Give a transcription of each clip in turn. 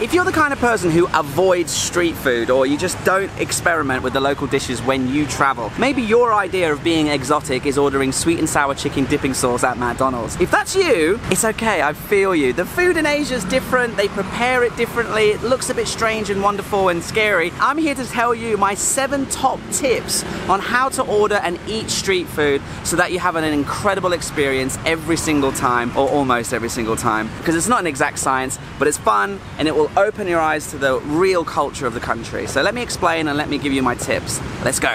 If you're the kind of person who avoids street food, or you just don't experiment with the local dishes when you travel, maybe your idea of being exotic is ordering sweet and sour chicken dipping sauce at McDonald's. If that's you, it's okay, I feel you. The food in Asia is different, they prepare it differently, it looks a bit strange and wonderful and scary. I'm here to tell you my 7 top tips on how to order and eat street food so that you have an incredible experience every single time, or almost every single time. Because it's not an exact science, but it's fun and it will open your eyes to the real culture of the country. So let me explain and let me give you my tips. Let's go.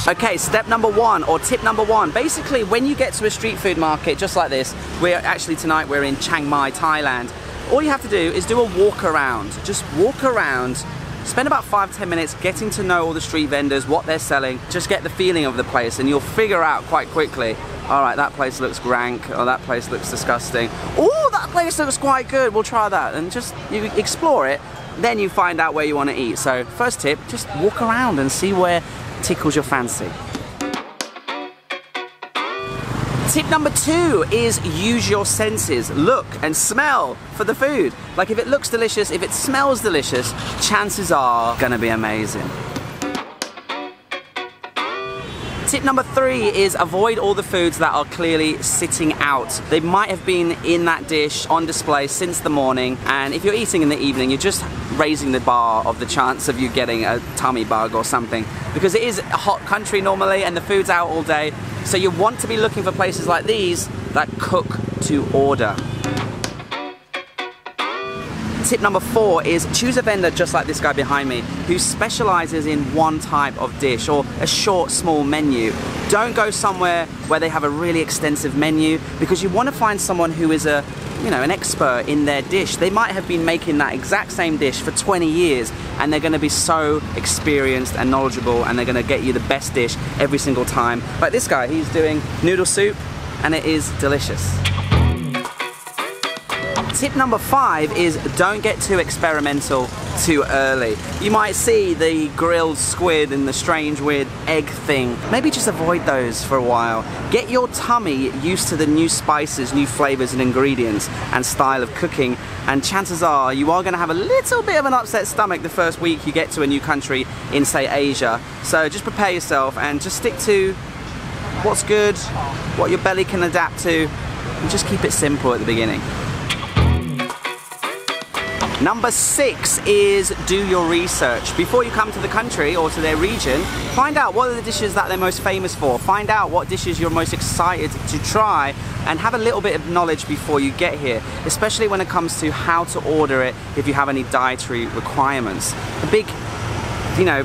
Okay, step number 1, or tip number 1. Basically, when you get to a street food market just like this, tonight we're in Chiang Mai, Thailand. All you have to do is do a walk around. Just walk around, spend about 5-10 minutes getting to know all the street vendors, what they're selling. Just get the feeling of the place and you'll figure out quite quickly, all right, that place looks rank, or that place looks disgusting. Oh, that place looks quite good, we'll try that. And just, you explore it, then you find out where you want to eat. So first tip, just walk around and see where tickles your fancy. Tip number 2 is use your senses. Look and smell for the food. Like, if it looks delicious, if it smells delicious, chances are gonna be amazing. Tip number 3 is avoid all the foods that are clearly sitting out. They might have been in that dish on display since the morning, and if you're eating in the evening, you're just raising the bar of the chance of you getting a tummy bug or something, because it is a hot country normally and the food's out all day. So you want to be looking for places like these that cook to order. Tip number 4 is choose a vendor just like this guy behind me who specializes in one type of dish or a short, small menu. Don't go somewhere where they have a really extensive menu, because you want to find someone who is an expert in their dish. They might have been making that exact same dish for 20 years and they're going to be so experienced and knowledgeable, and they're going to get you the best dish every single time. Like this guy, he's doing noodle soup and it is delicious. Tip number 5 is don't get too experimental too early. You might see the grilled squid and the strange weird egg thing. Maybe just avoid those for a while. Get your tummy used to the new spices, new flavors and ingredients and style of cooking, and chances are you are going to have a little bit of an upset stomach the first week you get to a new country in, say, Asia. So just prepare yourself and just stick to what's good, what your belly can adapt to, and just keep it simple at the beginning. Number 6 is do your research. Before you come to the country or to their region, find out what are the dishes that they're most famous for. Find out what dishes you're most excited to try, and have a little bit of knowledge before you get here, especially when it comes to how to order it if you have any dietary requirements. A big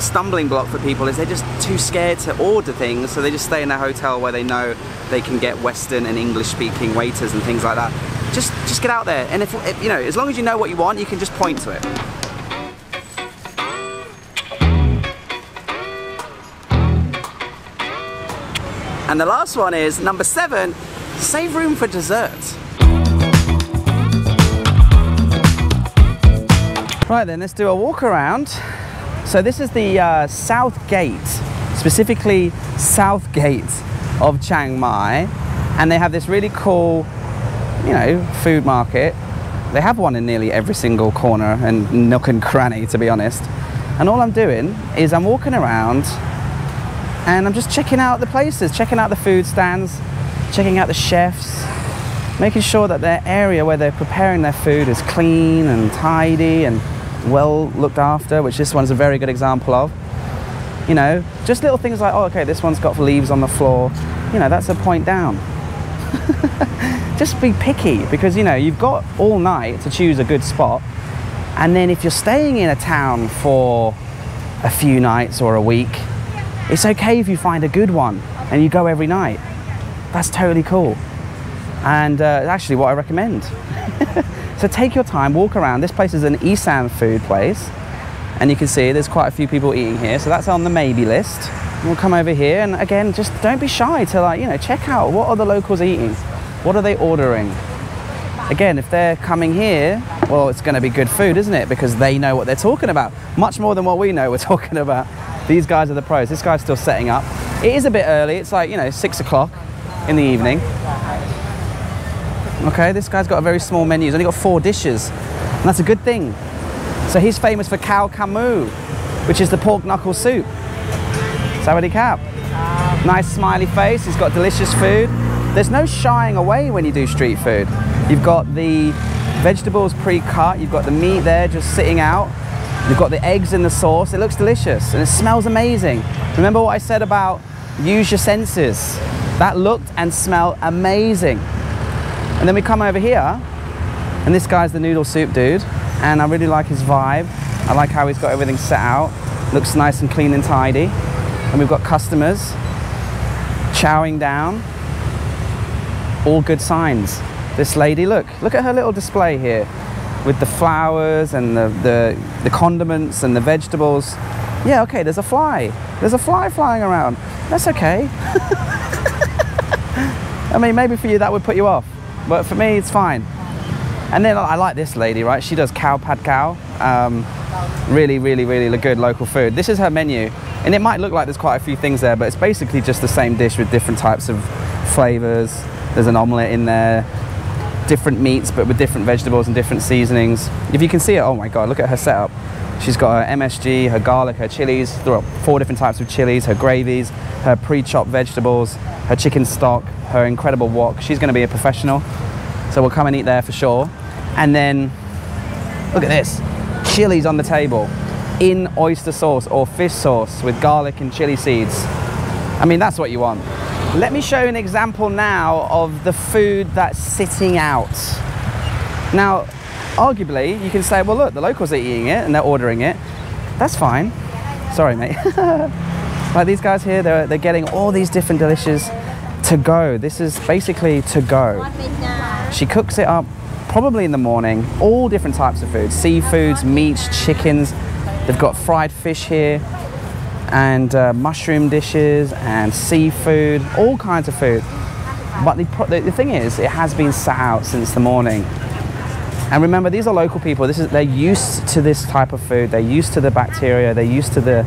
stumbling block for people is they're just too scared to order things, so they just stay in a hotel where they know they can get Western and English speaking waiters and things like that. Just get out there, and if as long as you know what you want, you can just point to it. And the last one is number 7, save room for dessert. Right then, let's do a walk around. So this is the South Gate, specifically South Gate of Chiang Mai, and they have this really cool food market. They have one in nearly every single corner and nook and cranny, to be honest. And all I'm doing is I'm walking around and I'm just checking out the places, checking out the food stands, checking out the chefs, making sure that their area where they're preparing their food is clean and tidy and well looked after, which this one's a very good example of. Just little things like, oh, okay, this one's got leaves on the floor. That's a point down. Just be picky, because you've got all night to choose a good spot, and then if you're staying in a town for a few nights or a week, it's okay if you find a good one and you go every night. That's totally cool, and actually what I recommend. So take your time, walk around. This place is an Isan food place, and you can see there's quite a few people eating here, so that's on the maybe list. We'll come over here, and again, just don't be shy to check out what are the locals eating. What are they ordering? Again, if they're coming here, well, it's going to be good food, isn't it? Because they know what they're talking about. Much more than what we know we're talking about. These guys are the pros. This guy's still setting up. It is a bit early. It's like, you know, 6 o'clock in the evening. Okay, this guy's got a very small menu. He's only got 4 dishes, and that's a good thing. So he's famous for khao kamu, which is the pork knuckle soup. Sawadee Cap. Nice smiley face. He's got delicious food. There's no shying away when you do street food. You've got the vegetables pre-cut. You've got the meat there just sitting out. You've got the eggs in the sauce. It looks delicious and it smells amazing. Remember what I said about use your senses? That looked and smelled amazing. And then we come over here, and this guy's the noodle soup dude, and I really like his vibe. I like how he's got everything set out. Looks nice and clean and tidy. And we've got customers chowing down. All good signs. This lady, look at her little display here with the flowers and the condiments and the vegetables. Yeah, okay, there's a fly. There's a fly flying around. That's okay. I mean, maybe for you that would put you off, but for me it's fine. And then I like this lady, right? She does cow pad cow. Really good local food. This is her menu, and it might look like there's quite a few things there, but it's basically just the same dish with different types of flavors. There's an omelette in there, different meats but with different vegetables and different seasonings. If you can see it, oh my god, look at her setup. She's got her MSG, her garlic, her chilies, 4 different types of chilies, her gravies, her pre-chopped vegetables, her chicken stock, her incredible wok. She's going to be a professional, so we'll come and eat there for sure. And then look at this, chilies on the table in oyster sauce or fish sauce with garlic and chili seeds. I mean, that's what you want. Let me show you an example now of the food that's sitting out. Now, arguably, you can say, well, look, the locals are eating it and they're ordering it. That's fine. Sorry, mate. Like these guys here, they're getting all these different dishes to go. This is basically to go. She cooks it up probably in the morning, all different types of foods, seafoods, meats, chickens. They've got fried fish here, and mushroom dishes and seafood, all kinds of food. But the thing is, it has been sat out since the morning. And remember, these are local people. They're used to this type of food. They're used to the bacteria. They're used to the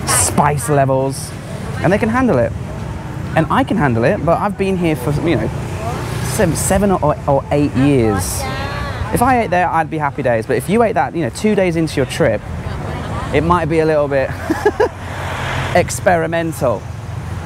spice levels, and they can handle it. And I can handle it, but I've been here for, you know, 7 or 8 years. If I ate there, I'd be happy days. But if you ate that, you know, 2 days into your trip, it might be a little bit experimental,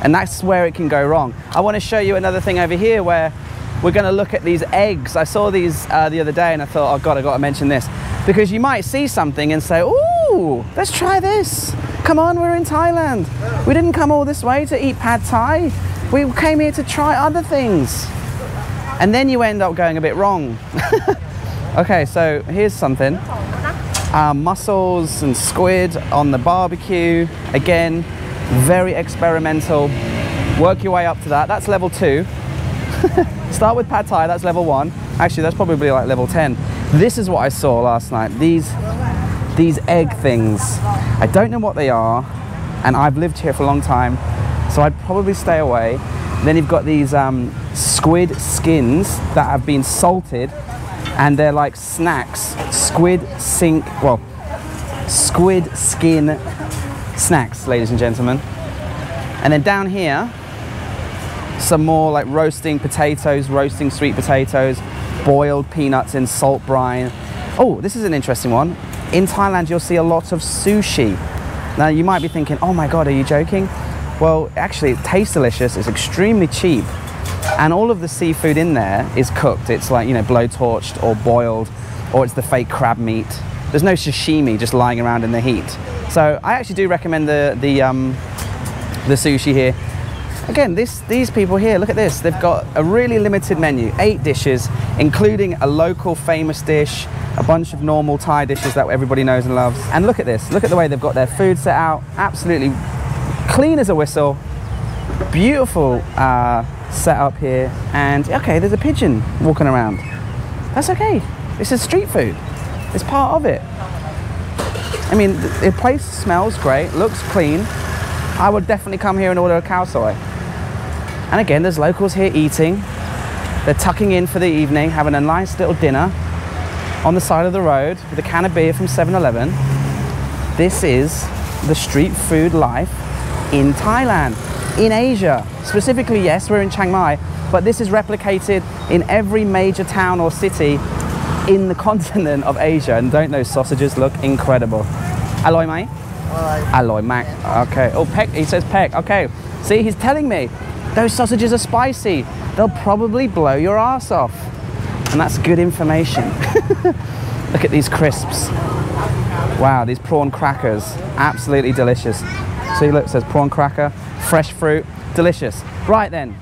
and that's where it can go wrong. I want to show you another thing over here where we're going to look at these eggs. I saw these the other day and I thought, oh god, I got to mention this, because you might see something and say, ooh, let's try this. Come on, we're in Thailand. We didn't come all this way to eat pad thai. We came here to try other things. And then you end up going a bit wrong. Okay, so here's something. Mussels and squid on the barbecue. Again, very experimental. Work your way up to that. That's level 2. Start with pad thai, that's level 1. Actually, that's probably like level 10. This is what I saw last night. These egg things. I don't know what they are, and I've lived here for a long time, so I'd probably stay away. Then you've got these squid skins that have been salted, and they're like snacks. Squid skin snacks, ladies and gentlemen. And then down here, some more like roasting potatoes, roasting sweet potatoes, boiled peanuts in salt brine. Oh, this is an interesting one. In Thailand, you'll see a lot of sushi. Now, you might be thinking, oh my God, are you joking? Well, actually, it tastes delicious. It's extremely cheap. And all of the seafood in there is cooked. It's like, you know, blow-torched or boiled, or it's the fake crab meat. There's no sashimi just lying around in the heat. So I actually do recommend the sushi here. Again, these people here, look at this. They've got a really limited menu, 8 dishes, including a local famous dish, a bunch of normal Thai dishes that everybody knows and loves. And look at this. Look at the way they've got their food set out. Absolutely clean as a whistle. Beautiful setup here. And okay, there's a pigeon walking around. That's okay. This is street food. It's part of it. I mean, the place smells great, looks clean. I would definitely come here and order a khao soi. And again, there's locals here eating. They're tucking in for the evening, having a nice little dinner on the side of the road with a can of beer from 7-Eleven. This is the street food life in Thailand, in Asia. Specifically, yes, we're in Chiang Mai, but this is replicated in every major town or city in the continent of Asia. And don't those sausages look incredible? Aloy mai? Aloy mak. Okay. Oh, peck. He says peck. Okay. See, he's telling me those sausages are spicy. They'll probably blow your ass off. And that's good information. Look at these crisps. Wow, these prawn crackers. Absolutely delicious. See, look, it says prawn cracker, fresh fruit, delicious. Right then.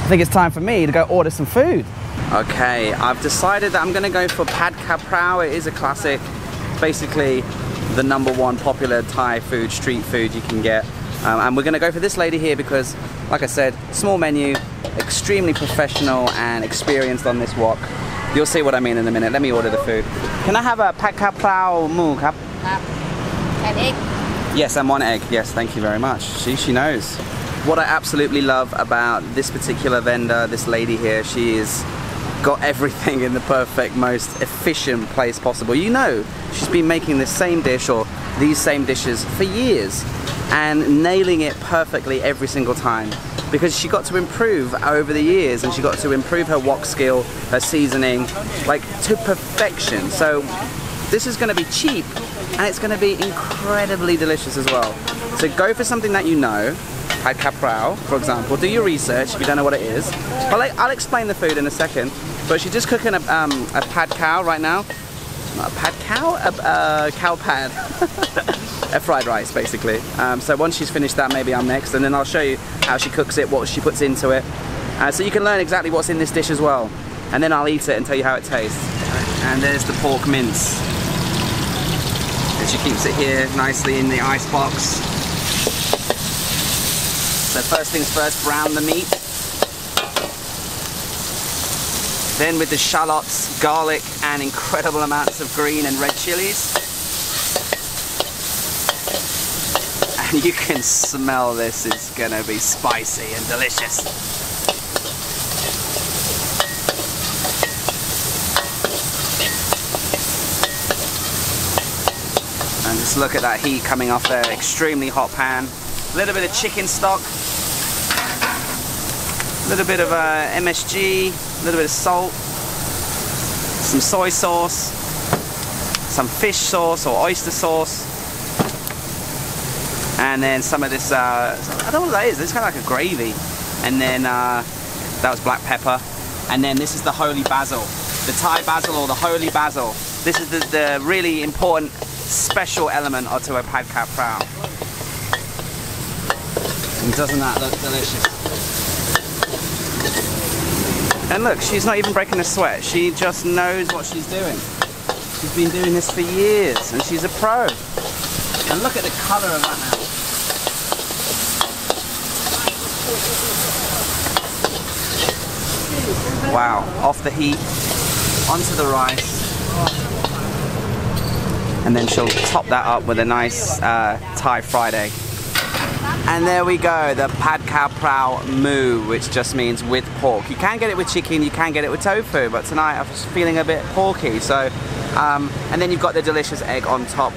I think it's time for me to go order some food. Okay, I've decided that I'm going to go for Pad Cabrao. It is a classic. Basically, the #1 popular Thai food, street food you can get. And we're going to go for this lady here because, like I said, small menu, extremely professional and experienced on this wok. You'll see what I mean in a minute. Let me order the food. Can I have a Pad Cabrao mu kap? An egg. Yes, and 1 egg. Yes, thank you very much. She knows. What I absolutely love about this particular vendor, this lady here, she's got everything in the perfect, most efficient place possible. You know, she's been making this same dish or these same dishes for years and nailing it perfectly every single time because she got to improve over the years and she got to improve her wok skill, her seasoning, like to perfection. So this is going to be cheap and it's going to be incredibly delicious as well. So go for something that you know. Pad Cabrao, for example. Do your research if you don't know what it is. But I'll explain the food in a second. But she's just cooking a pad cow right now. Not a pad cow? A cow pad. A fried rice, basically. So once she's finished that, maybe I'm next. And then I'll show you how she cooks it, what she puts into it. So you can learn exactly what's in this dish as well. And then I'll eat it and tell you how it tastes. And there's the pork mince. And she keeps it here nicely in the ice box. So first things first, brown the meat. Then with the shallots, garlic, and incredible amounts of green and red chilies. And you can smell this, it's gonna be spicy and delicious. And just look at that heat coming off there, extremely hot pan. A little bit of chicken stock, a little bit of MSG, a little bit of salt, some soy sauce, some fish sauce or oyster sauce, and then some of this, I don't know what that is, it's kind of like a gravy, and then that was black pepper, and then this is the holy basil, the Thai basil or the holy basil. This is the really important special element to a Pad Cabrao. And doesn't that look delicious? And look, she's not even breaking a sweat. She just knows what she's doing. She's been doing this for years and she's a pro. And look at the colour of that now. Wow, off the heat, onto the rice. And then she'll top that up with a nice Thai fried egg. And there we go, the Pad Cabrao mu, which just means with pork. You can get it with chicken, you can get it with tofu, but tonight I was feeling a bit porky. So, and then you've got the delicious egg on top.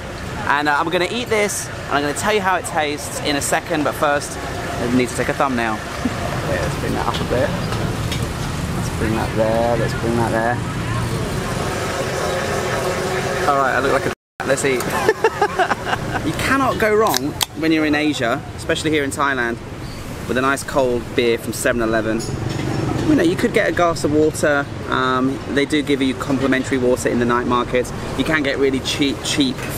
And I'm gonna eat this, and I'm gonna tell you how it tastes in a second, but first, I need to take a thumbnail. Okay, let's bring that up a bit. Let's bring that there, let's bring that there. All right, I look like a let's eat. You cannot go wrong when you're in Asia, especially here in Thailand, with a nice cold beer from 7-Eleven. You know, you could get a glass of water. They do give you complimentary water in the night markets. You can get really cheap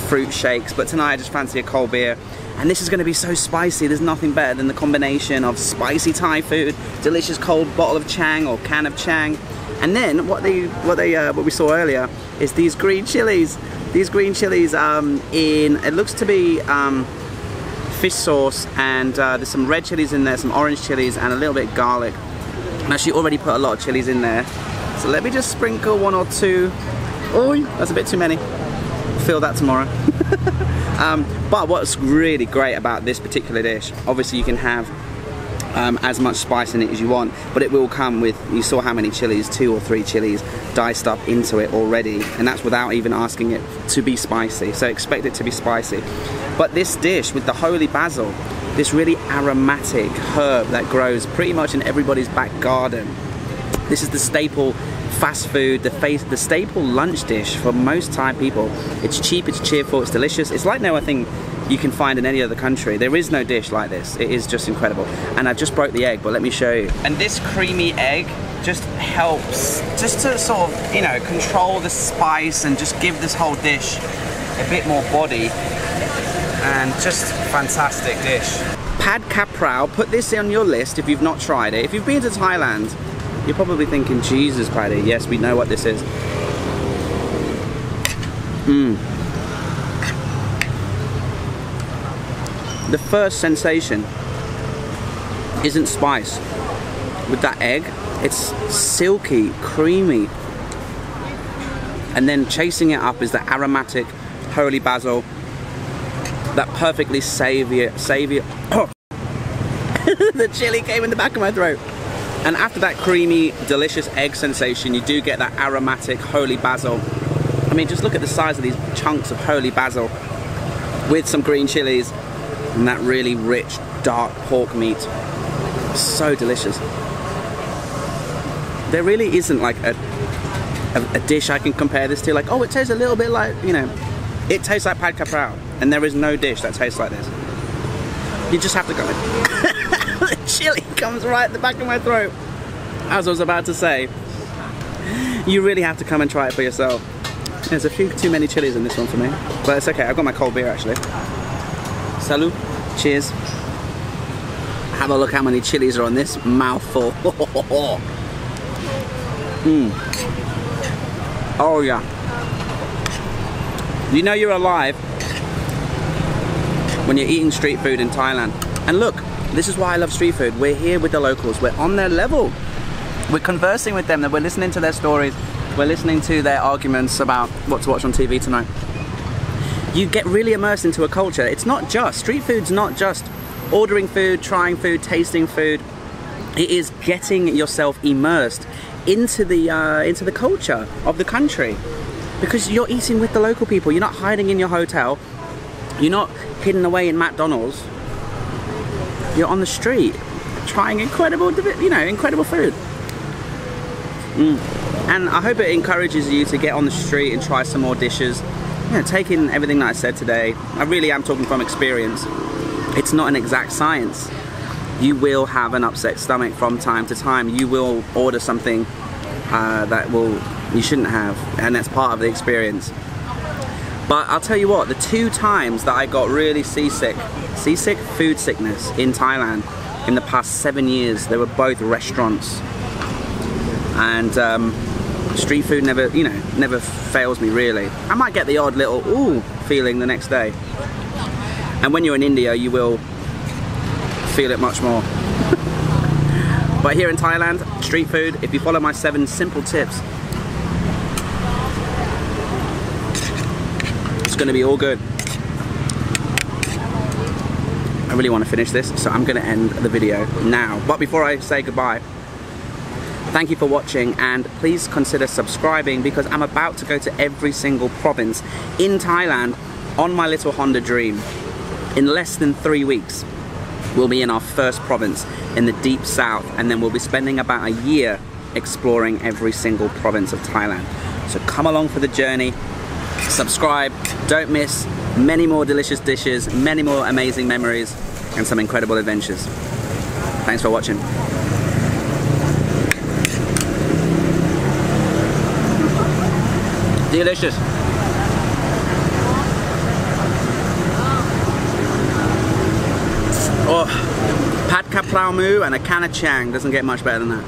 fruit shakes, but tonight I just fancy a cold beer. And this is going to be so spicy. There's nothing better than the combination of spicy Thai food, delicious cold bottle of Chang or can of Chang, and then what we saw earlier is these green chilies. These green chilies it looks to be fish sauce, and there's some red chilies in there, some orange chilies, and a little bit of garlic. And actually already put a lot of chilies in there. So let me just sprinkle 1 or 2. Oh, that's a bit too many. Feel that tomorrow. But what's really great about this particular dish, obviously you can have as much spice in it as you want, but it will come with, you saw how many chilies, 2 or 3 chilies diced up into it already, and that's without even asking it to be spicy, so expect it to be spicy. But this dish with the holy basil, this really aromatic herb that grows pretty much in everybody's back garden, this is the staple fast food, the staple lunch dish for most Thai people. It's cheap, it's cheerful, it's delicious. It's like no other thing you can find in any other country. There is no dish like this. It is just incredible. And I just broke the egg, but let me show you. And this creamy egg just helps just to sort of, you know, control the spice and just give this whole dish a bit more body. And just fantastic dish. Pad Cabrao, put this on your list if you've not tried it. If you've been to Thailand, you're probably thinking, Jesus, Paddy, yes, we know what this is. The first sensation isn't spice. With that egg, it's silky, creamy. And then chasing it up is the aromatic holy basil, that perfectly savoury, oh. The chili came in the back of my throat. And after that creamy, delicious egg sensation, you do get that aromatic holy basil. I mean, just look at the size of these chunks of holy basil with some green chilies and that really rich, dark pork meat. So delicious. There really isn't like a dish I can compare this to. Like, oh, it tastes a little bit like, you know, it tastes like Pad Cabrao. And there is no dish that tastes like this. You just have to go in. The chili comes right at the back of my throat. As I was about to say, you really have to come and try it for yourself. There's a few too many chilies in this one for me, but it's okay. I've got my cold beer actually. Salud. Cheers. Have a look how many chilies are on this mouthful. Oh yeah. You know you're alive when you're eating street food in Thailand. And look, this is why I love street food. We're here with the locals. We're on their level. We're conversing with them. We're listening to their stories. We're listening to their arguments about what to watch on TV tonight. You get really immersed into a culture. It's not just, street food's not just ordering food, trying food, tasting food. It is getting yourself immersed into the culture of the country. Because you're eating with the local people. You're not hiding in your hotel. You're not hidden away in McDonald's. You're on the street trying incredible, you know, incredible food. And I hope it encourages you to get on the street and try some more dishes. You know, take in everything that I said today. I really am talking from experience. It's not an exact science. You will have an upset stomach from time to time. You will order something you shouldn't have, and that's part of the experience. But I'll tell you what, the 2 times that I got really seasick, food sickness in Thailand in the past 7 years, they were both restaurants. And street food never fails me really. I might get the odd little ooh feeling the next day. And when you're in India, you will feel it much more. But here in Thailand, street food, if you follow my 7 simple tips, it's gonna be all good. I really want to finish this, so I'm gonna end the video now. But before I say goodbye, thank you for watching, and please consider subscribing, because I'm about to go to every single province in Thailand on my little Honda dream. In less than 3 weeks, we'll be in our first province in the deep south, and then we'll be spending about a year exploring every single province of Thailand. So come along for the journey, subscribe, don't miss many more delicious dishes, many more amazing memories, and some incredible adventures. Thanks for watching. Delicious. Oh, Pad Cabrao Moo and a can of Chang. Doesn't get much better than that.